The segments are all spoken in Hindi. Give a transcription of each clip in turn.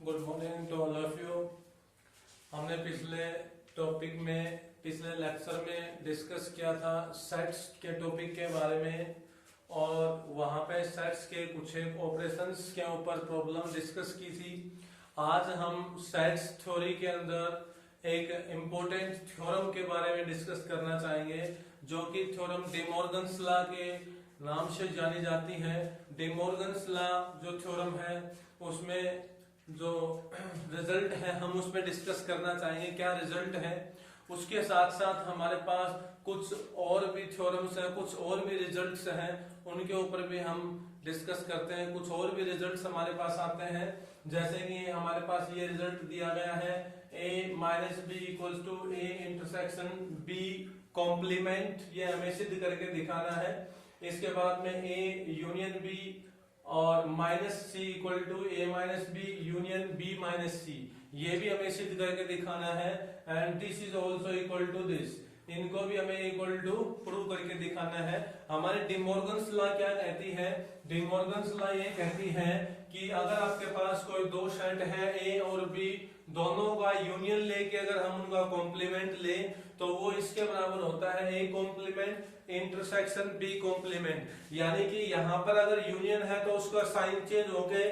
Good morning to all of you. हमने पिछले लेक्चर में डिस्कस किया था सेट्स के टॉपिक के बारे में और वहां पे सेट्स के कुछ एक ऑपरेशंस के ऊपर प्रॉब्लम डिस्कस की थी। आज हम सेट्स थ्योरी के अंदर एक इम्पोर्टेंट थ्योरम के बारे में डिस्कस करना चाहेंगे, जो कि थ्योरम डे मॉर्गन्स लॉ के नाम से जानी जाती है। डे मॉर्गन्स लॉ जो थ्योरम है उसमें जो रिजल्ट है हम उसमें डिस्कस करना चाहेंगे, क्या रिजल्ट है। उसके साथ साथ हमारे पास कुछ और भी थ्योरम्स हैं, कुछ और भी रिजल्ट्स हैं, उनके ऊपर भी हम डिस्कस करते हैं। कुछ और भी रिजल्ट्स हमारे पास आते हैं, जैसे कि हमारे पास ये रिजल्ट दिया गया है a minus B equal to a intersection b complement, ये हमें सिद्ध करके दिखाना है। इसके बाद में a यूनियन b और minus C equal to A minus B union B minus C, ये भी हमें सिद्ध करके दिखाना है। And this is also equal to this, इनको भी हमें इक्वल टू प्रूव करके दिखाना है। हमारे डे मॉर्गन्स लॉ क्या कहती है? डे मॉर्गन्स लॉ ये कहती है कि अगर आपके पास कोई दो सेट है ए और बी, दोनों का यूनियन लेके अगर हम उनका कॉम्प्लीमेंट ले तो वो इसके बराबर होता है A complement intersection B complement. यानी कि यहाँ पर अगर यूनियन है तो उसका साइन चेंज होके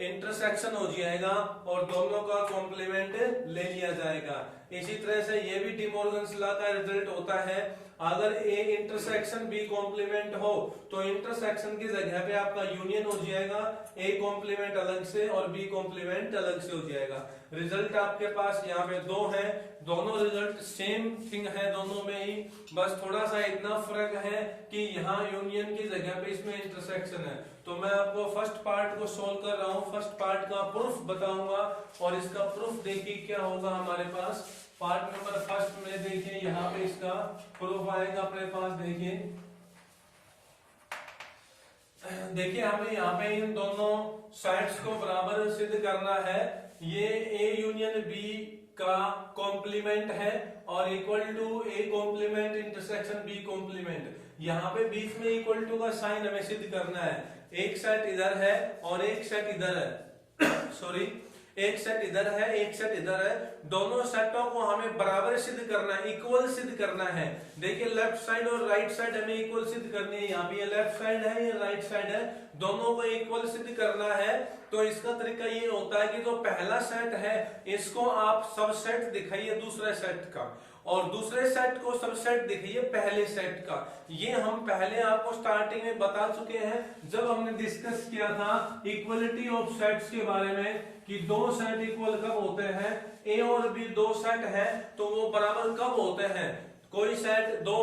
इंटरसेक्शन हो जाएगा और दोनों का कॉम्प्लीमेंट ले लिया जाएगा। इसी तरह से ये भी डे मॉर्गन्स लॉ का रिजल्ट होता है। अगर ए इंटरसेक्शन बी कॉम्प्लीमेंट हो तो इंटरसेक्शन की जगह पे आपका यूनियन हो जाएगा, ए कॉम्प्लीमेंट अलग से और बी कॉम्प्लीमेंट अलग से हो जाएगा। रिजल्ट आपके पास यहाँ पे दो है, दोनों रिजल्ट सेम थिंग है दोनों में ही, बस थोड़ा सा इतना फर्क है कि यहाँ यूनियन की जगह पे इसमें इंटरसेक्शन है। तो मैं आपको फर्स्ट पार्ट को सोल्व कर रहा हूँ, फर्स्ट पार्ट का प्रूफ बताऊंगा और इसका प्रूफ देखिए क्या होगा हमारे पास। पार्ट नंबर फर्स्ट में देखिए यहाँ पे इसका प्रूफ आएगा अपने पास। देखिए हमें यहाँ पे इन दोनों साइड्स को बराबर सिद्ध करना है। ये ए यूनियन बी का कॉम्प्लीमेंट है और equal to A complement intersection B complement. यहाँ पे बीच में इक्वल टू का साइन हमें सिद्ध करना है। एक सेट इधर है और एक सेट इधर है सॉरी, एक सेट इधर है एक सेट इधर है, दोनों सेटों को हमें बराबर सिद्ध करना है, इक्वल सिद्ध करना है। देखिए लेफ्ट साइड और राइट साइड हमें इक्वल सिद्ध करनी है। यहाँ पे ये लेफ्ट साइड है ये राइट साइड है, दोनों को इक्वल सिद्ध करना है। तो इसका तरीका ये होता है कि जो पहला सेट है इसको आप सबसेट दिखाइए दूसरे सेट का और दूसरे सेट को सबसेट दिखाइए पहले सेट का। ये हम पहले आपको स्टार्टिंग में बता चुके हैं जब हमने डिस्कस किया था इक्वलिटी ऑफ सेट्स के बारे में कि दो सेट इक्वल कब होते हैं। ए और बी दो सेट है तो वो बराबर कब होते हैं? कोई सेट दो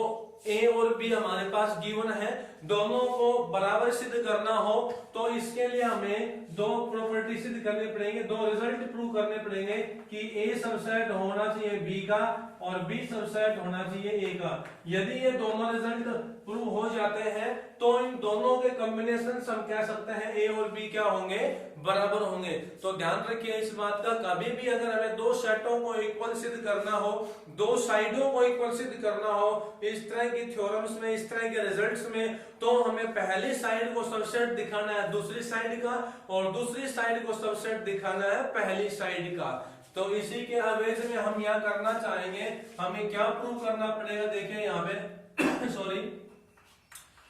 ए और बी हमारे पास गिवन है, दोनों को बराबर सिद्ध करना हो तो इसके लिए हमें दो प्रॉपर्टी सिद्ध करनी पड़ेंगे, दो रिजल्ट प्रूव करने पड़ेंगे कि ए सबसेट होना चाहिए बी का और बी सबसेट होना चाहिए ए का। यदि ये दोनों रिजल्ट प्रूव हो जाते हैं तो इन दोनों के कॉम्बिनेशन हम कह सकते हैं ए और बी क्या होंगे? बराबर होंगे। तो ध्यान रखिए इस बात का, कभी भी अगर हमें दो सेटों को इक्वल सिद्ध करना हो, दो साइडों को इक्वल सिद्ध करना हो इस तरह की थ्योरम्स में, इस तरह के रिजल्ट्स में, तो हमें पहली साइड को सबसेट दिखाना है दूसरी साइड का और दूसरी साइड को सबसेट दिखाना है पहली साइड का। तो इसी के अवेज में हम यह करना चाहेंगे, हमें क्या प्रूव करना पड़ेगा? देखिए यहाँ पे sorry,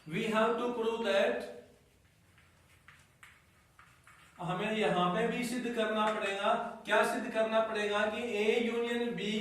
we have to prove that, हमें यहाँ पे भी सिद्ध करना पड़ेगा। क्या सिद्ध करना पड़ेगा? कि ए यूनियन बी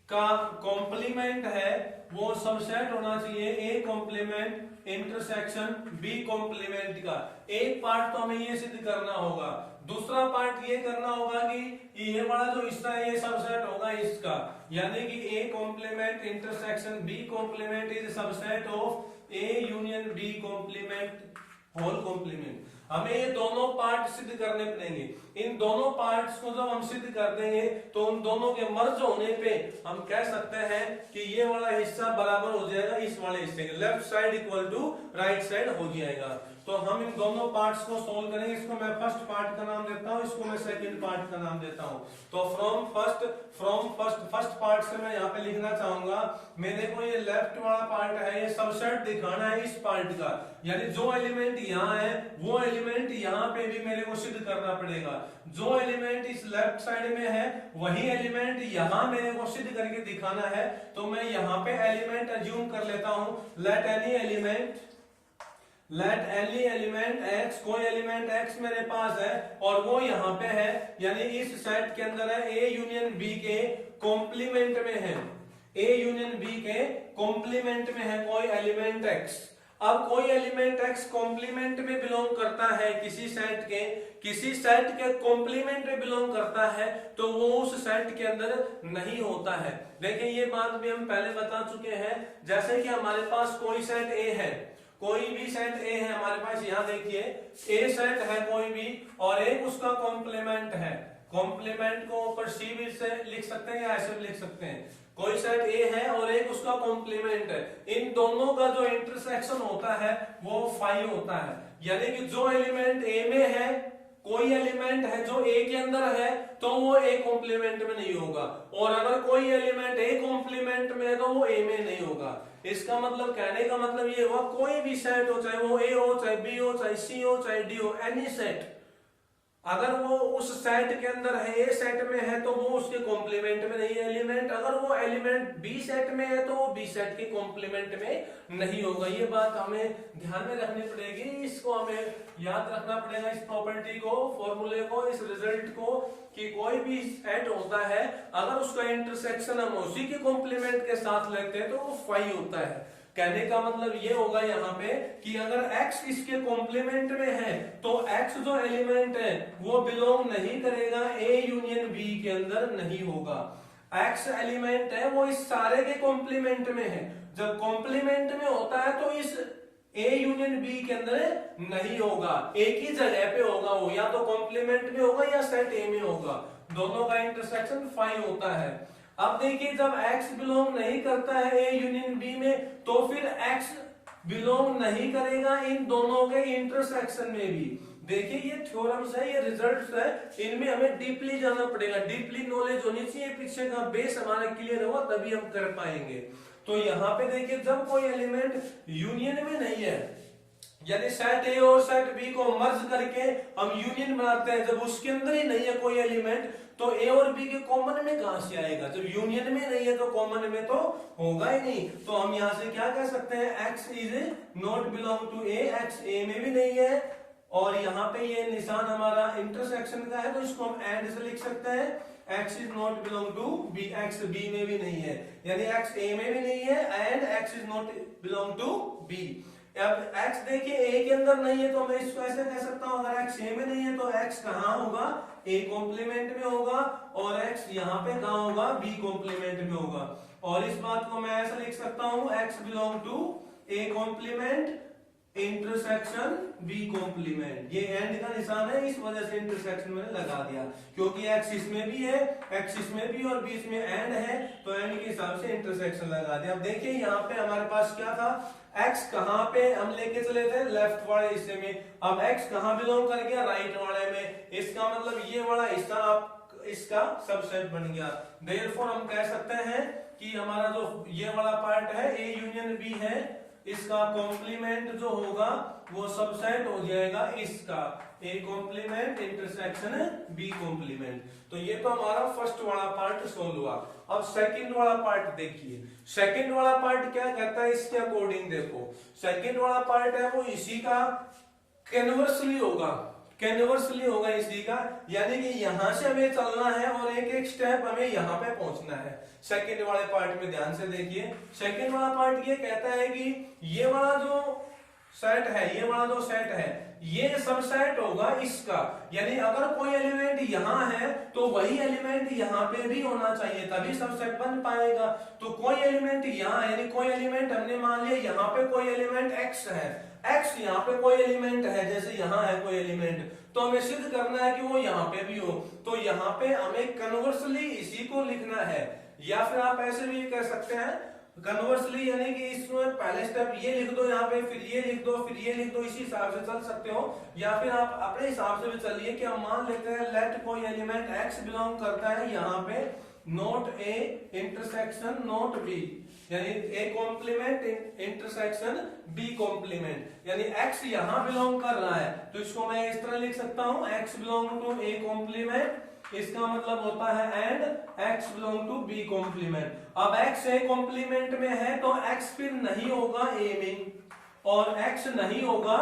का कॉम्प्लीमेंट है वो सबसेट होना चाहिए A complement intersection B complement का। एक पार्ट तो हमें ये सिद्ध करना होगा, दूसरा पार्ट ये करना होगा कि ये वाला जो हिस्सा है ये सबसेट होगा इसका, यानी कि A complement intersection B complement is subset of A union B complement whole complement. हमें ये दोनों पार्ट सिद्ध करने पड़ेंगे। इन दोनों पार्ट्स को जब हम सिद्ध कर देंगे तो उन दोनों के मर्ज होने पे हम कह सकते हैं कि ये वाला हिस्सा बराबर हो जाएगा इस वाले हिस्से के, left side equal to right side हो जाएगा। तो हम इन दोनों पार्ट्स को सोल्व करेंगे। इसको मैं फर्स्ट पार्ट का नाम देता हूँ, इसको मैं सेकंड पार्ट का नाम देता हूँ। तो फ्रॉम फर्स्ट पार्ट से मैं यहाँ पे लिखना चाहूंगा, मेरे को ये लेफ्ट वाला पार्ट है ये सबसेट दिखाना है इस पार्ट का, यानी जो एलिमेंट यहाँ है वो एलिमेंट यहाँ पे भी मेरे को सिद्ध करना पड़ेगा। जो एलिमेंट इस लेफ्ट साइड में है वही एलिमेंट यहाँ मेरे को सिद्ध करके दिखाना है। तो मैं यहाँ पे एलिमेंट अज्यूम कर लेता हूं, लेट एनी एलिमेंट x, कोई एलिमेंट x मेरे पास है और वो यहाँ पे है, यानी इस सेट के अंदर है, A यूनियन B के कॉम्प्लीमेंट में है, A यूनियन B के कॉम्प्लीमेंट में है कोई एलिमेंट x। अब कोई एलिमेंट x कॉम्प्लीमेंट में बिलोंग करता है किसी सेट के कॉम्प्लीमेंट में बिलोंग करता है, तो वो उस सेट के अंदर नहीं होता है। देखिए ये बात भी हम पहले बता चुके हैं। जैसे कि हमारे पास कोई सेट A है, कोई भी सेट A है हमारे पास, यहाँ देखिए A सेट है कोई भी और एक उसका कॉम्प्लीमेंट है। कॉम्प्लीमेंट को ऊपर C भी से लिख सकते हैं या ऐसे भी लिख सकते हैं। कोई सेट A है और एक उसका कॉम्प्लीमेंट है, इन दोनों का जो इंटरसेक्शन होता है वो फाई होता है। यानी कि जो एलिमेंट A में है, कोई एलिमेंट है जो A के अंदर है, तो वो A कॉम्प्लीमेंट में नहीं होगा, और अगर कोई एलिमेंट A कॉम्प्लीमेंट में है तो वो A में नहीं होगा। इसका मतलब, कहने का मतलब ये हुआ, कोई भी सेट हो, चाहे वो A हो, चाहे B हो, चाहे C हो, चाहे D हो, एनी सेट, अगर वो उस सेट के अंदर है, A सेट में है, तो वो उसके कॉम्प्लीमेंट में नहीं है एलिमेंट। अगर वो एलिमेंट B सेट में है तो वो B सेट के कॉम्प्लीमेंट में नहीं होगा। ये बात हमें ध्यान में रखनी पड़ेगी, इसको हमें याद रखना पड़ेगा, इस प्रॉपर्टी को, फॉर्मूले को, इस रिजल्ट को, कि कोई भी सेट होता है अगर उसका इंटरसेक्शन हम उसी के कॉम्प्लीमेंट के साथ लेते हैं तो वो फाई होता है। कहने का मतलब ये होगा यहाँ पे कि अगर x इसके कॉम्प्लीमेंट में है तो x जो एलिमेंट है वो बिलोंग नहीं करेगा A यूनियन B के अंदर, नहीं होगा। x एलिमेंट है वो इस सारे के कॉम्प्लीमेंट में है, जब कॉम्प्लीमेंट में होता है तो इस A यूनियन B के अंदर नहीं होगा, एक ही जगह पे होगा, वो या तो कॉम्प्लीमेंट में होगा या सेट A में होगा, दोनों का इंटरसेक्शन फाई होता है। अब देखिए जब x बिलोंग नहीं करता है A यूनियन B में, तो फिर x बिलोंग नहीं करेगा इन दोनों के इंटरसेक्शन में भी। देखिए ये थ्योरम्स है, ये रिजल्ट्स है, इनमें हमें डीपली जाना पड़ेगा, डीपली नॉलेज होनी चाहिए, पीछे का बेस हमारा क्लियर होगा तभी हम कर पाएंगे। तो यहाँ पे देखिए जब कोई एलिमेंट यूनियन में नहीं है, यानी सेट A और सेट B को मर्ज करके हम यूनियन बनाते हैं, जब उसके अंदर ही नहीं है कोई एलिमेंट तो A और B के कॉमन में कहां से आएगा? जब यूनियन में नहीं है तो कॉमन में तो होगा ही नहीं। तो हम यहां से क्या कह सकते हैं, x is not belong to A, x A में भी नहीं है, और यहाँ पे ये निशान हमारा इंटरसेक्शन का है तो इसको हम एंड से लिख सकते हैं, x is not belong to B, x B में भी नहीं है, यानी x A में भी नहीं है and x is not belong to B। अब x देखिए A के अंदर नहीं है तो मैं इसको ऐसे कह सकता हूं, अगर x A में नहीं है तो x कहां होगा, A कॉम्प्लीमेंट में होगा, और x यहाँ पे कहां होगा, B कॉम्प्लीमेंट में होगा। और इस बात को मैं ऐसे लिख सकता हूं, x belong to A complement intersection B complement. ये एंड का निशान है, इस वजह से इंटरसेक्शन मैंने लगा दिया, क्योंकि x इसमें भी है, x इसमें भी और बीच में एंड है, तो एंड के हिसाब से इंटरसेक्शन लगा दिया। अब देखिए यहाँ पे हमारे पास क्या था, x कहां पे हम लेके चले थे, लेफ्ट वाले हिस्से में, अब x कहां बिलोंग कर गया, राइट वाले में, इसका मतलब ये वाला हिस्सा आप इसका सबसेट बन गया। देयरफॉर हम कह सकते हैं कि हमारा जो ये वाला पार्ट है A यूनियन B है, इसका कॉम्प्लीमेंट जो होगा वो सबसेट हो जाएगा इसका, A complement intersection B complement. तो ये तो हमारा फर्स्ट वाला पार्ट सोल्व हुआ। अब सेकंड वाला पार्ट देखिए, सेकंड वाला पार्ट क्या कहता है, इसके अकॉर्डिंग देखो, सेकंड वाला पार्ट है वो इसी का कन्वर्सली होगा, कन्वर्सली होगा इसी का, यानी कि यहां से हमें चलना है और एक एक स्टेप हमें यहां पे पहुंचना है। सेकंड वाले पार्ट में ध्यान से देखिए, सेकंड वाला पार्ट ये कहता है कि ये वाला जो सेट है, ये वाला जो सेट है ये सबसेट होगा इसका, यानी अगर कोई एलिमेंट यहाँ है तो वही एलिमेंट यहाँ पे भी होना चाहिए तभी सबसेट बन पाएगा। तो कोई एलिमेंट यहाँ है, यानी कोई एलिमेंट हमने मान लिया यहाँ पे कोई एलिमेंट x है, x यहाँ पे कोई एलिमेंट है, जैसे यहाँ है कोई एलिमेंट, तो हमें सिद्ध करना है कि वो यहाँ पे भी हो, तो यहाँ पे हमें कन्वर्सली इसी को लिखना है, या फिर आप ऐसे भी कर सकते हैं कन्वर्सली, यानी कि इसमें पहले स्टेप ये लिख दो यहाँ पे, फिर ये लिख दो, फिर ये लिख दो, इसी हिसाब से चल सकते हो, या फिर आप अपने हिसाब से भी चलिए कि हम मान लेते हैं लेट कोई एलिमेंट x बिलोंग करता है यहाँ पे, not A intersection not B, यानी A complement intersection B complement, यानी x यहां बिलोंग कर रहा है तो इसको मैं इस तरह लिख सकता हूं x belong to A complement, इसका मतलब होता है and x belong to B complement. अब x ए कॉम्प्लीमेंट में है तो x फिर नहीं होगा a में और x नहीं होगा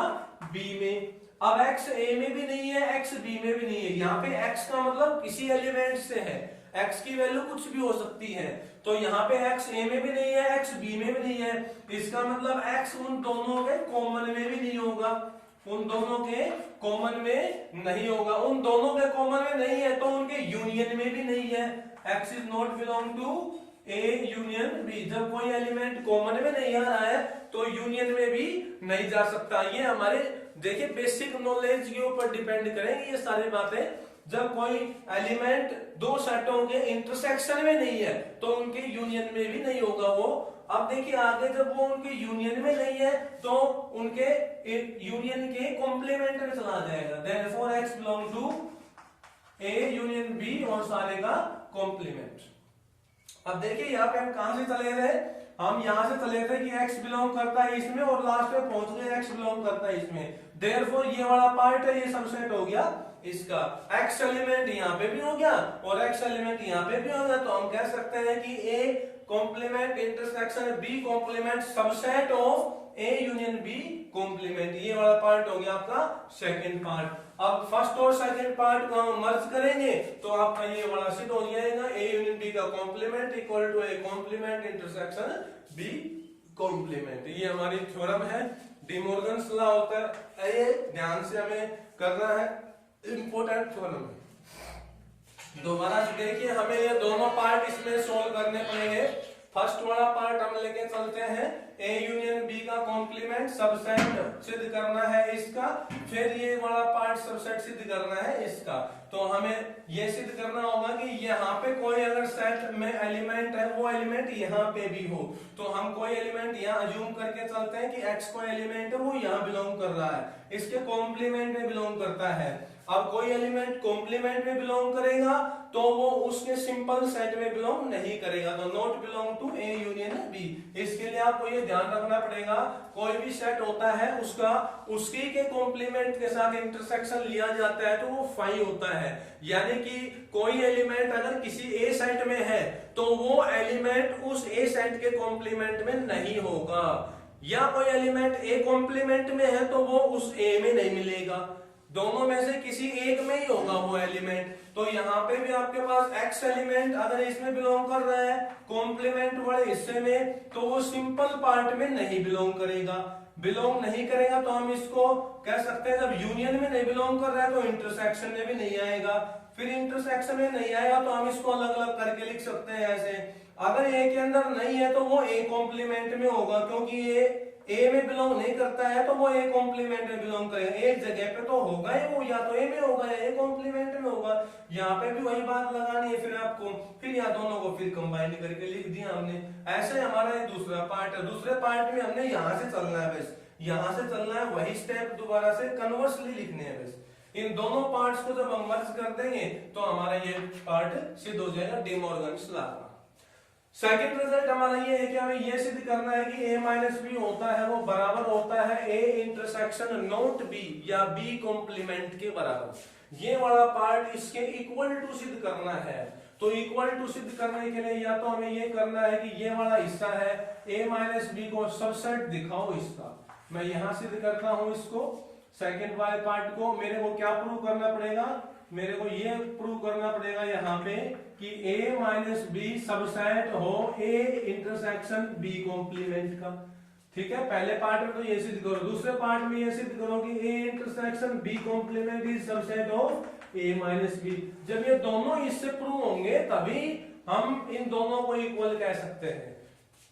b में। अब x a में भी नहीं है, x b में भी नहीं है, यहाँ पे x का मतलब किसी एलिमेंट से है, x की वैल्यू कुछ भी हो सकती है, तो यहाँ पे x a में भी नहीं है, x b में भी नहीं है, इसका मतलब x उन दोनों के कॉमन में भी नहीं होगा, उन दोनों के कॉमन में नहीं होगा, उन दोनों के कॉमन में नहीं है तो उनके यूनियन में भी नहीं है। x is not belong to A union B, जब कोई एलिमेंट कॉमन में नहीं आ रहा है तो यूनियन में भी नहीं जा सकता। ये हमारे देखिए बेसिक नॉलेज के ऊपर डिपेंड करेंगे ये सारी बातें। जब कोई एलिमेंट दो सेटों के इंटरसेक्शन में नहीं है तो उनके यूनियन में भी नहीं होगा वो। अब देखिए आगे जब वो उनके यूनियन में नहीं है तो उनके यूनियन के कॉम्प्लीमेंट में चला जाएगा, therefore x belong to A union B और सारे का कॉम्प्लीमेंट। अब देखिए यहाँ पे हम कहां से चले थे, हम यहां से चले थे कि x बिलोंग करता है इसमें और लास्ट में पहुंच गए x बिलोंग करता है इसमें, देयरफॉर ये वाला पार्ट है ये सबसेट हो गया इसका, x एलिमेंट यहाँ पे भी हो गया और x एलिमेंट यहाँ पे भी हो गया, तो हम कह सकते हैं कि a complement intersection b complement subset of a union b complement, ये वाला पार्ट हो गया आपका सेकंड पार्ट। अब फर्स्ट और सेकंड पार्ट को हम मर्ज करेंगे तो आपका ये वाला सिद्ध हो जाएगा, a यूनियन b का complement equal to a complement intersection b complement. ये हमारी थ्योरम है, डी मॉर्गन्स लॉ होता है, ये ध्यान से हमें करना है, इंपॉर्टेंट थ्योरम है। दोबारा देखिए हमें ये दोनों पार्ट इसमें सोल्व करने पड़ेंगे। फर्स्ट वाला पार्ट हम लेके चलते हैं, ए यूनियन बी का कॉम्प्लीमेंट सबसेट सिद्ध करना है इसका, फिर ये वाला पार्ट सबसेट सिद्ध करना है इसका। तो हमें ये सिद्ध करना होगा कि यहाँ पे कोई अगर सेट में एलिमेंट है वो एलिमेंट यहाँ पे भी हो, तो हम कोई एलिमेंट यहाँ अज्यूम करके चलते हैं कि x कोई एलिमेंट है वो यहाँ बिलोंग कर रहा है, इसके कॉम्प्लीमेंट में बिलोंग करता है। अब कोई एलिमेंट कॉम्प्लीमेंट में बिलोंग करेगा तो वो उसके सिंपल सेट में बिलोंग नहीं करेगा, तो not belong to A union B. इसके लिए आपको ये ध्यान रखना पड़ेगा, कोई भी सेट होता है उसका उसी के कॉम्प्लीमेंट के साथ इंटरसेक्शन लिया जाता है तो वो फाई होता है, यानी कि कोई एलिमेंट अगर किसी ए सेट में है तो वो एलिमेंट उस ए सेट के कॉम्प्लीमेंट में नहीं होगा, या कोई एलिमेंट ए कॉम्प्लीमेंट में है तो वो उस ए में नहीं मिलेगा, दोनों में से किसी एक में ही होगा वो एलिमेंट। तो यहाँ पे भी आपके पास x एलिमेंट अगर इसमें बिलोंग कर रहा है कॉम्प्लीमेंट वाले हिस्से में तो वो सिंपल पार्ट में नहीं बिलोंग करेगा, बिलोंग नहीं करेगा तो हम इसको कह सकते हैं जब यूनियन में नहीं बिलोंग कर रहा है तो इंटरसेक्शन में भी नहीं आएगा, फिर इंटरसेक्शन में नहीं आएगा तो हम इसको अलग अलग करके लिख सकते हैं ऐसे, अगर ए के अंदर नहीं है तो वो ए कॉम्प्लीमेंट में होगा, क्योंकि ये ए में बिलोंग नहीं करता है तो वो ए कॉम्प्लीमेंट में बिलोंग करेगा, एक जगह पे तो होगा ही वो, या तो ए में होगा या ए कॉम्प्लीमेंट में होगा, यहाँ पे भी वही बात लगानी है फिर आपको, फिर यहाँ दोनों को फिर कंबाइन करके लिख दिया हमने। ऐसे हमारा ये दूसरा पार्ट है, दूसरे पार्ट में हमने यहाँ से चलना है, बस यहाँ से चलना है, वही स्टेप दोबारा से कन्वर्सली लिखने हैं बस। इन दोनों पार्ट्स को जब हम मर्ज कर देंगे तो हमारा ये पार्ट सिद्ध हो जाएगा डी मॉर्गन्स लॉ का। सेकंड रिजल्ट हमारा ये है कि हमें ये सिद्ध करना है कि a माइनस बी होता है वो बराबर होता है a इंटरसेक्शन नॉट b या b कॉम्प्लीमेंट के बराबर। ये वाला पार्ट इसके इक्वल टू सिद्ध करना है, तो इक्वल टू सिद्ध करने के लिए या तो हमें ये करना है कि ये वाला हिस्सा है a माइनस बी को सबसेट दिखाओ इसका, मैं यहां सिद्ध करता हूं इसको, सेकंड वाले पार्ट को मेरे को क्या प्रूव करना पड़ेगा, मेरे को ये प्रूव करना पड़ेगा यहाँ पे कि a माइनस बी सबसेट हो a इंटरसेक्शन b कॉम्प्लीमेंट का, ठीक है। पहले पार्ट में तो ये सिद्ध करो, दूसरे पार्ट में ये सिद्ध करो कि a intersection b complement is subset of a minus B. जब ये दोनों इससे प्रूव होंगे तभी हम इन दोनों को इक्वल कह सकते हैं,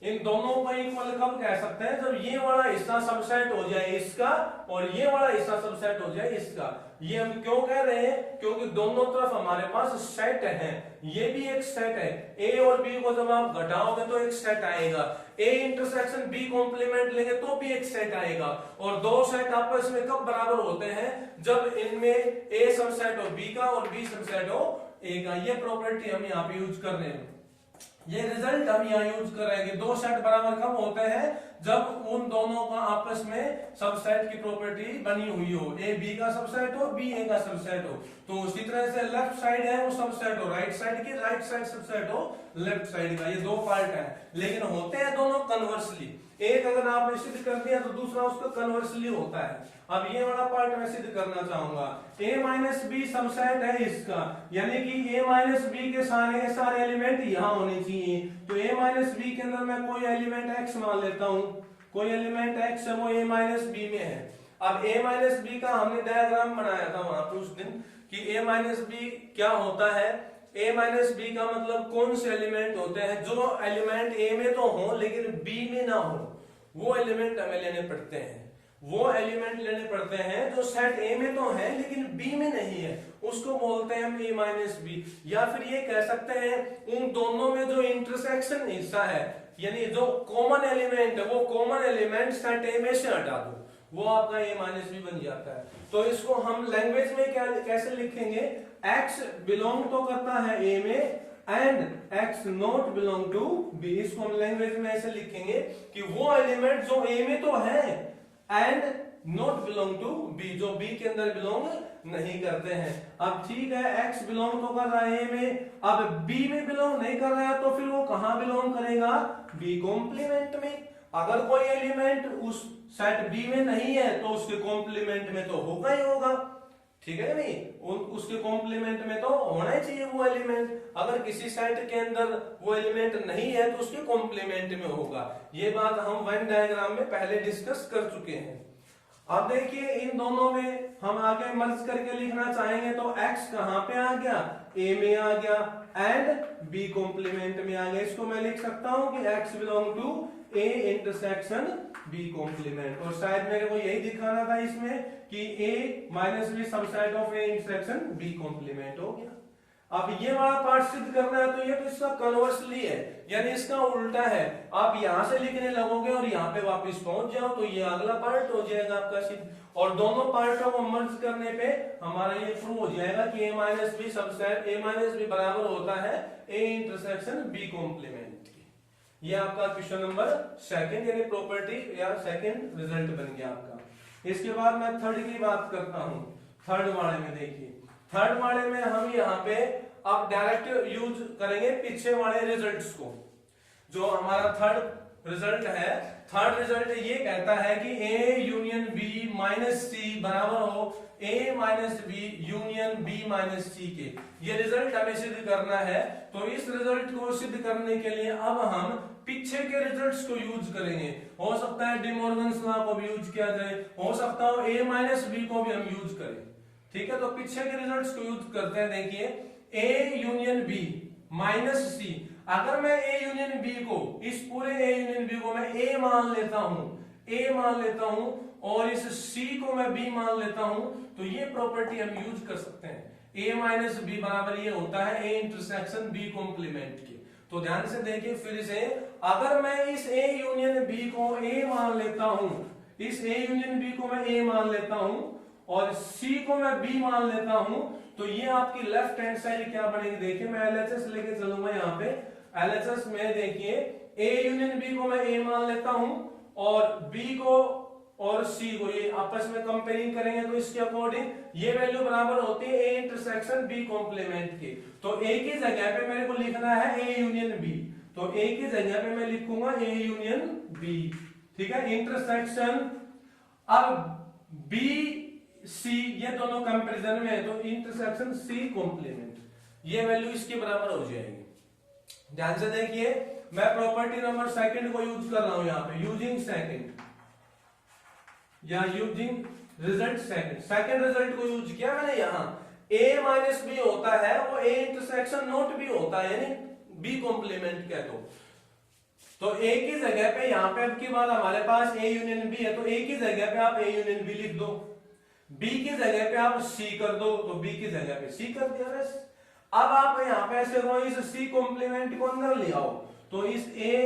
इन दोनों को इक्वल कब कह सकते हैं, जब ये वाला हिस्सा सबसेट हो जाए इसका और ये वाला हिस्सा सबसेट हो जाए इसका। ये हम क्यों कह रहे हैं, क्योंकि दोनों तरफ हमारे पास सेट है, ये भी एक सेट है, ए और बी को जब आप घटाओगे तो एक सेट आएगा, ए इंटरसेक्शन बी कॉम्प्लीमेंट लेंगे तो भी एक सेट आएगा, और दो सेट आपस में कब बराबर होते हैं, जब इनमें ए सबसेट हो बी का और बी सबसेट हो ए का। ये प्रॉपर्टी हम यहाँ पे यूज कर रहे हैं, ये रिजल्ट हम यहाँ यूज कर रहे हैं कि दो सेट बराबर कब होते हैं, जब उन दोनों का आपस में सबसेट की प्रॉपर्टी बनी हुई हो, ए बी का सबसेट हो, बी ए का सबसेट हो। तो उसी तरह से लेफ्ट साइड है वो सबसेट हो राइट साइड की, राइट साइड सबसेट हो लेफ्ट साइड का। ये दो पार्ट है, लेकिन होते हैं दोनों कन्वर्सली। एक अगर आपने सिद्ध कर दिया तो दूसरा उसका कन्वर्सली होता है। अब ये वाला पार्ट मैं सिद्ध करना चाहूंगा, a माइनस बी सबसेट है इसका, यानी कि a माइनस बी के सारे एलिमेंट यहाँ होने चाहिए। तो a माइनस बी के अंदर मैं कोई एलिमेंट x मान लेता हूँ, कोई एलिमेंट x है वो a माइनस बी में है। अब a माइनस बी का हमने डायग्राम बनाया था वहां पे उस दिन कि a माइनस बी क्या होता है। a माइनस बी का मतलब कौन से एलिमेंट होते हैं, जो एलिमेंट a में तो हो लेकिन b में ना हो, वो एलिमेंट हमें लेने पड़ते हैं। वो एलिमेंट लेने पड़ते हैं जो सेट ए में तो है लेकिन बी में नहीं है, उसको बोलते हैं हम ए माइनस बी। या फिर ये कह सकते हैं उन दोनों में जो इंटरसेक्शन हिस्सा है, यानी जो कॉमन एलिमेंट है, वो कॉमन एलिमेंट सेट ए में से हटा दो, वो आपका ए माइनस बी बन जाता है। तो इसको हम लैंग्वेज में क्या कैसे लिखेंगे, एक्स बिलोंग तो करता है ए में and X not belong to B. इसको हम लैंग्वेज में ऐसे लिखेंगे कि वो एलिमेंट जो ए में तो है and not belong to B, जो बी के अंदर बिलोंग नहीं करते हैं। अब ठीक है, x बिलोंग तो कर रहा है ए में, अब b में बिलोंग नहीं कर रहा है तो फिर वो कहां बिलोंग करेगा, b कॉम्प्लीमेंट में। अगर कोई एलिमेंट उस सेट b में नहीं है तो उसके कॉम्प्लीमेंट में तो होगा ही होगा, ठीक है नहीं, उसके कॉम्प्लीमेंट में तो होना ही चाहिए वो एलिमेंट। अगर किसी सेट के अंदर वो एलिमेंट नहीं है तो उसके कॉम्प्लीमेंट में होगा। ये बात हम वेन डायग्राम में पहले डिस्कस कर चुके हैं। अब देखिए इन दोनों में हम आगे मर्ज करके लिखना चाहेंगे तो x कहां पे आ गया, a में आ गया एंड b कॉम्प्लीमेंट में आ गया। इसको मैं लिख सकता हूं कि x belong to a intersection b complement. और शायद मेरे को यही दिखाना था इसमें कि a minus B subset of a intersection b complement हो गया। अब ये वाला पार्ट सिद्ध करना है तो ये तो इसका कन्वर्सली है, यानी इसका उल्टा है। आप यहां से लिखने लगोगे और यहाँ पे वापस पहुंच जाओ तो ये अगला पार्ट हो जाएगा आपका सिद्ध। और दोनों पार्टों को मर्ज करने पे हमारा ये प्रूव हो जाएगा कि a minus B subset a minus B बराबर होता है a इंटरसेक्शन b कॉम्प्लीमेंट। ये आपका क्वेश्चन नंबर सेकंड यानी प्रॉपर्टी या सेकंड रिजल्ट बन गया आपका। इसके बाद मैं थर्ड की बात करता हूं। थर्ड वाले में देखिए, थर्ड वाले में हम यहाँ पे अब डायरेक्ट यूज करेंगे पीछे वाले रिजल्ट्स को। जो हमारा थर्ड रिजल्ट है, थर्ड रिजल्ट ये कहता है कि a union b minus C बराबर हो a minus B union b minus C के। ये रिजल्ट हमें सिद्ध करना है। तो इस रिजल्ट को सिद्ध करने के लिए अब हम पीछे के रिजल्ट्स को यूज करेंगे। हो सकता है डिमॉर्गन्स लॉ को भी यूज किया जाए, हो सकता है a माइनस बी को भी हम यूज करें, ठीक है। तो पीछे के रिजल्ट्स को यूज करते हैं। देखिए a यूनियन b माइनस सी, अगर मैं a यूनियन b को, इस पूरे a यूनियन b को मैं a मान लेता हूं और इस c को मैं b मान लेता हूं, तो ये प्रॉपर्टी हम यूज कर सकते हैं। a माइनस बी बराबर ये होता है a इंटरसेक्शन b कॉम्प्लीमेंट के। तो ध्यान से देखिए फिर से, अगर मैं इस a यूनियन b को a मान लेता हूं, इस a यूनियन b को मैं a मान लेता हूं और c को मैं b मान लेता हूं, तो ये आपकी लेफ्ट हैंड साइड क्या बनेगी। देखिए मैं LHS लेके चलूंगा यहाँ पे। LHS में देखिए a यूनियन b को मैं a मान लेता हूं और b को और c को ये आपस में कंपेयरिंग करेंगे तो इसके अकॉर्डिंग ये वैल्यू बराबर होती है a इंटरसेक्शन b कॉम्प्लीमेंट के। तो a की जगह पे मेरे को लिखना है a यूनियन b, तो a की जगह पे मैं लिखूंगा a यूनियन b, ठीक है। इंटरसेक्शन अब b c ये दोनों कंपैरिजन में है तो इंटरसेक्शन c कॉम्प्लीमेंट, ये वैल्यू इसके बराबर हो जाएगी। ध्यान से देखिए मैं प्रॉपर्टी नंबर सेकंड को यूज कर रहा हूं यहाँ पे, यूजिंग सेकंड या using result second. Second result को यूज किया मैंने यहाँ। a माइनस बी होता है वो a इंटरसेक्शन नॉट b होता है, यानी b कॉम्प्लीमेंट कह दो। तो a की जगह पे यहाँ पे अब की बात हमारे पास a यूनियन b है, तो a की जगह पे आप a यूनियन b लिख दो, b की जगह पे आप c कर दो, तो b की जगह पे c कर दिया बस। अब आप यहाँ पे ऐसे करो, इस c कॉम्प्लीमेंट को अंदर ले आओ, तो इस a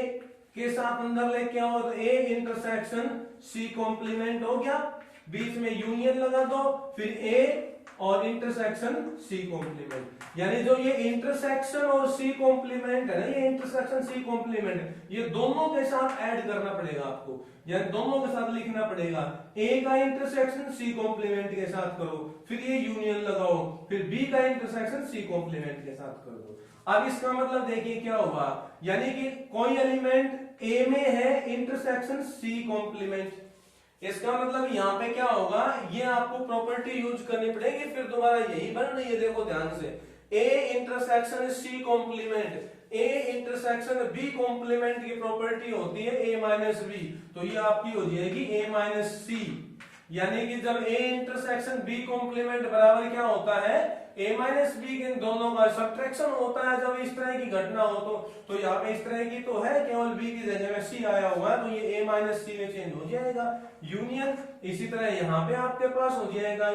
के साथ अंदर लेके आओ तो a इंटरसेक्शन c कॉम्प्लीमेंट हो गया, बीच में यूनियन लगा दो, फिर a और इंटरसेक्शन सी कॉम्प्लीमेंट। यानी जो ये इंटरसेक्शन और सी कॉम्प्लीमेंट है ना, ये इंटरसेक्शन सी कॉम्प्लीमेंट, ये दोनों के साथ ऐड करना पड़ेगा आपको, यानी दोनों के साथ लिखना पड़ेगा। ए का इंटरसेक्शन सी कॉम्प्लीमेंट के साथ करो, फिर ये यूनियन लगाओ, फिर बी का इंटरसेक्शन सी कॉम्प्लीमेंट के साथ कर दो। अब इसका मतलब देखिए क्या हुआ, यानी कि कोई एलिमेंट ए में है इंटरसेक्शन सी कॉम्प्लीमेंट, इसका मतलब यहाँ पे क्या होगा, ये आपको प्रॉपर्टी यूज करनी पड़ेगी, फिर दोबारा यही बन रही है, देखो ध्यान से, A intersection C complement, A intersection B complement की प्रॉपर्टी होती है ए माइनस बी, तो ये आपकी हो जाएगी ए माइनस सी। यानी कि जब ए इंटरसेक्शन बी कॉम्प्लीमेंट बराबर क्या होता है, ए माइनस बी के दोनों का सब्ट्रैक्शन होता है। जब इस तरह की घटना हो तो यहाँ पे इस तरह की तो है, केवल बी की जगह में सी आया हुआ है, तो ये ए माइनस सी में चेंज हो जाएगा यूनियन। इसी तरह यहाँ पे आपके पास हो जाएगा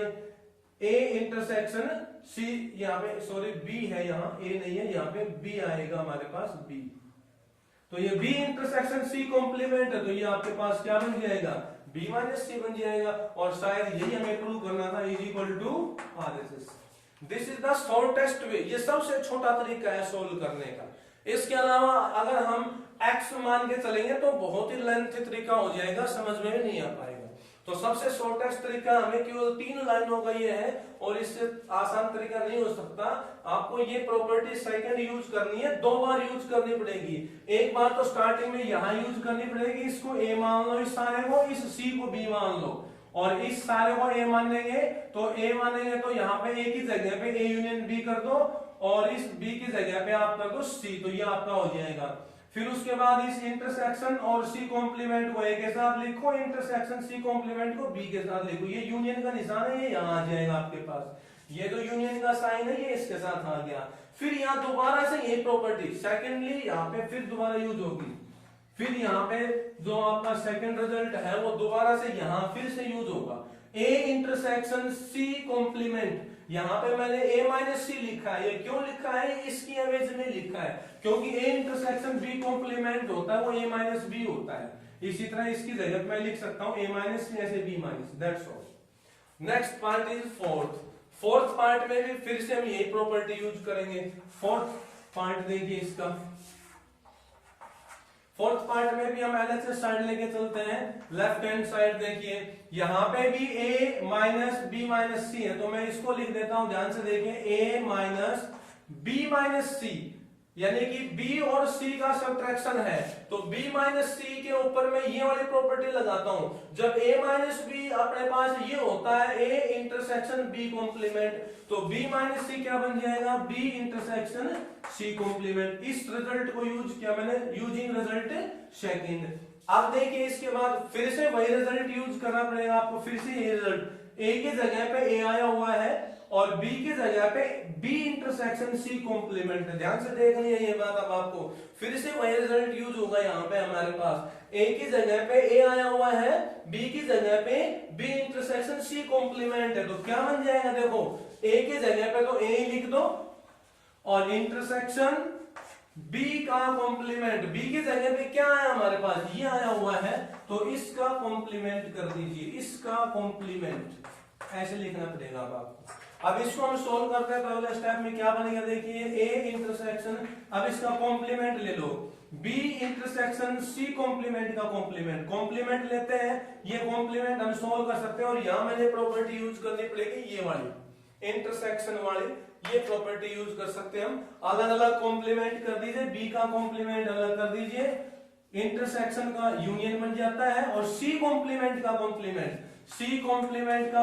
ए इंटरसेक्शन सी, यहाँ पे सॉरी बी है, यहाँ ए नहीं है, यहाँ पे बी आएगा हमारे पास बी, तो ये बी इंटरसेक्शन सी कॉम्प्लीमेंट है, तो ये आपके पास क्या बन जाएगा, बी माइनस सी बन जाएगा। और शायद यही हमें प्रूव करना था, is equal to R S S. This is the shortest way, ये सबसे छोटा तरीका है सोल्व करने का। इसके अलावा अगर हम x मान के चलेंगे तो बहुत ही लेंथी तरीका हो जाएगा, समझ में भी नहीं आ पाएगा। तो सबसे शॉर्टेस्ट तरीका हमें केवल 3 लाइनों का ये है, और इससे आसान तरीका नहीं हो सकता। आपको ये प्रॉपर्टी सेकंड यूज करनी है, 2 बार यूज करनी पड़ेगी। एक बार तो स्टार्टिंग में यहां यूज करनी पड़ेगी, इसको a मान लो इस सारे को, इस c को b मान लो, और इस सारे को a मानेंगे तो a मानेंगे तो यहाँ पे a की जगह पे a यूनियन b कर दो, और इस b की जगह पे आप कर दो c, तो ये आपका हो जाएगा। फिर उसके बाद इस इंटरसेक्शन और c कॉम्प्लीमेंट को a के साथ लिखो, इंटरसेक्शन c कॉम्प्लीमेंट को b के साथ लिखो, ये यूनियन का निशान है, ये यहाँ आ जाएगा आपके पास, ये जो यूनियन का साइन है ये इसके साथ आ गया। फिर यहाँ दोबारा से ये प्रॉपर्टी सेकेंडली यहाँ पे फिर दोबारा यूज होगी, फिर यहाँ पे जो आपका सेकंड रिजल्ट है वो दोबारा से यहाँ फिर से यूज होगा, a इंटरसेक्शन c कॉम्प्लीमेंट। यहाँ पे मैंने a माइनस सी लिखा है, ये क्यों लिखा है, इसकी एवज में लिखा है, क्योंकि a इंटरसेक्शन b कॉम्प्लीमेंट होता है वो a माइनस बी होता है। इसी तरह इसकी जगह मैं लिख सकता हूँ a माइनस सी ऐसे b minus, that's all. Next part is fourth part में भी फिर से हम यही प्रॉपर्टी यूज करेंगे। फोर्थ पार्ट देखिए इसका, फोर्थ पार्ट में भी हम एलएचएस साइड लेके चलते हैं, लेफ्ट हैंड साइड देखिए, यहाँ पे भी a माइनस बी माइनस सी है, तो मैं इसको लिख देता हूं, ध्यान से देखिए, a माइनस बी माइनस सी, यानी कि b और c का सब्ट्रैक्शन है, तो b माइनस सी के ऊपर मैं ये वाली प्रॉपर्टी लगाता हूं। जब a माइनस बी अपने पास ये होता है a इंटरसेक्शन b कॉम्प्लीमेंट, तो b माइनस सी क्या बन जाएगा, b इंटरसेक्शन c कॉम्प्लीमेंट। इस रिजल्ट को यूज किया मैंने, यूजिंग रिजल्ट सेकंड। अब देखिए इसके बाद फिर से वही रिजल्ट यूज करना पड़ेगा आपको, फिर से ये रिजल्ट, a की जगह पे a आया हुआ है और b की जगह पे b इंटरसेक्शन c कॉम्प्लीमेंट है। ध्यान से देख लिया ये बात, अब आपको फिर से वही रिजल्ट यूज होगा। यहाँ पे हमारे पास a की जगह पे a आया हुआ है, b की जगह पे b इंटरसेक्शन c कॉम्प्लीमेंट है, तो क्या बन जाएगा, देखो a की जगह पे तो a ही लिख दो, और इंटरसेक्शन b का कॉम्प्लीमेंट, b की जगह पे क्या आया हमारे पास, ये आया हुआ है, तो इसका कॉम्प्लीमेंट कर दीजिए, इसका कॉम्प्लीमेंट ऐसे लिखना पड़ेगा अब आपको। अब इसको हम सोल्व करते हैं, पहले स्टेप में क्या बनेगा देखिए, a इंटरसेक्शन, अब इसका कॉम्प्लीमेंट ले लो, b इंटरसेक्शन c कॉम्प्लीमेंट का कॉम्प्लीमेंट लेते हैं, ये कॉम्प्लीमेंट हम सोल्व कर सकते हैं, और यहां मैंने प्रॉपर्टी यूज करनी पड़ेगी, ये वाली इंटरसेक्शन वाली, ये प्रॉपर्टी यूज कर सकते हैं हम। अलग अलग कॉम्प्लीमेंट कर दीजिए, b का कॉम्प्लीमेंट अलग कर दीजिए, इंटरसेक्शन का यूनियन बन जाता है, और c कॉम्प्लीमेंट का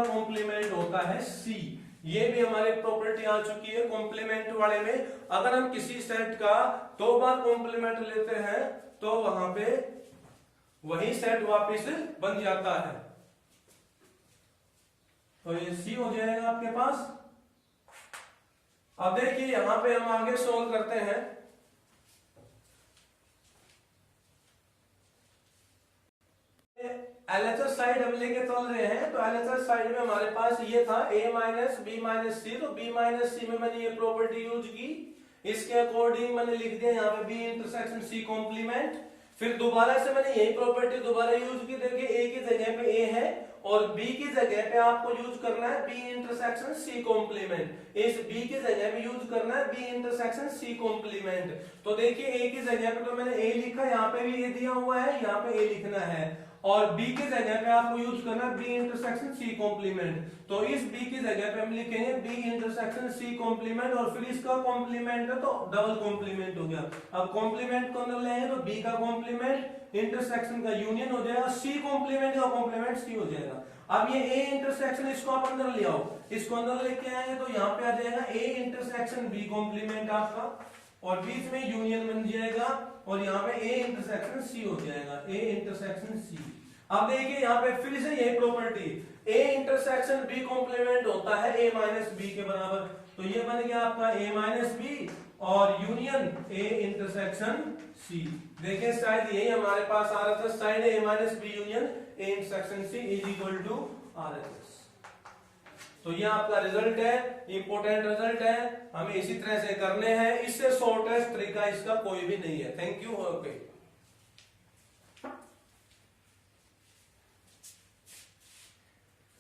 कॉम्प्लीमेंट होता है c। ये भी हमारे प्रॉपर्टी आ चुकी है कॉम्प्लीमेंट वाले में। अगर हम किसी सेट का 2 बार कॉम्प्लीमेंट लेते हैं तो वहां पे वही सेट वापस बन जाता है, तो ये C हो जाएगा आपके पास। अब देखिए यहां पे हम आगे सोल्व करते हैं, एलएचएस साइड हम लेके चल रहे हैं, तो एलएचएस साइड में हमारे पास ये था a माइनस बी माइनस सी, तो b माइनस सी में मैंने ये प्रॉपर्टी यूज की, इसके अकॉर्डिंग मैंने लिख दिया यहाँ पे b इंटरसेक्शन c कॉम्प्लीमेंट। फिर दोबारा से मैंने यही प्रॉपर्टी दोबारा यूज की, देखिए a की जगह पे a है और बी की जगह पे आपको यूज करना है बी इंटरसेक्शन सी कॉम्प्लीमेंट। इस बी की जगह पे यूज करना है बी इंटरसेक्शन सी कॉम्प्लीमेंट। तो देखिए ए की जगह पे तो मैंने ए लिखा, यहाँ पे भी ए दिया हुआ है, यहाँ पे ए लिखना है, और बी की जगह पे आपको यूज करना है बी इंटरसेक्शन सी कॉम्प्लीमेंट। तो इस बी की जगह पे हम लिखेंगे बी इंटरसेक्शन सी कॉम्प्लीमेंट, और फिर इसका कॉम्प्लीमेंट है तो डबल कॉम्प्लीमेंट हो गया। अब कॉम्प्लीमेंट को अंदर ले आएंगे तो बी का कॉम्प्लीमेंट इंटरसेक्शन का यूनियन हो जाएगा, सी कॉम्प्लीमेंट का कॉम्प्लीमेंट सी हो जाएगा। अब ये ए इंटरसेक्शन इसको आप अंदर ले आओ, इसको अंदर लेके आएंगे तो यहाँ पे आ जाएगा ए इंटरसेक्शन बी कॉम्प्लीमेंट आपका, और बीच में यूनियन बन जाएगा, और यहाँ पे ए इंटरसेक्शन सी हो जाएगा, ए इंटरसेक्शन सी। अब देखिए यहाँ पे फिर से यही property, A intersection B complement होता है ए माइनस बी के बराबर, तो ये बन गया आपका ए माइनस बी और यूनियन ए इंटरसेक्शन सी। देखिए शायद यही हमारे पास आ रहा था, side A minus B union A intersection C is equal to RHS. तो ये आपका रिजल्ट है, इंपॉर्टेंट रिजल्ट है, हमें इसी तरह से करने हैं, इससे शॉर्टेस्ट तरीका इसका कोई भी नहीं है। Thank you. ओके।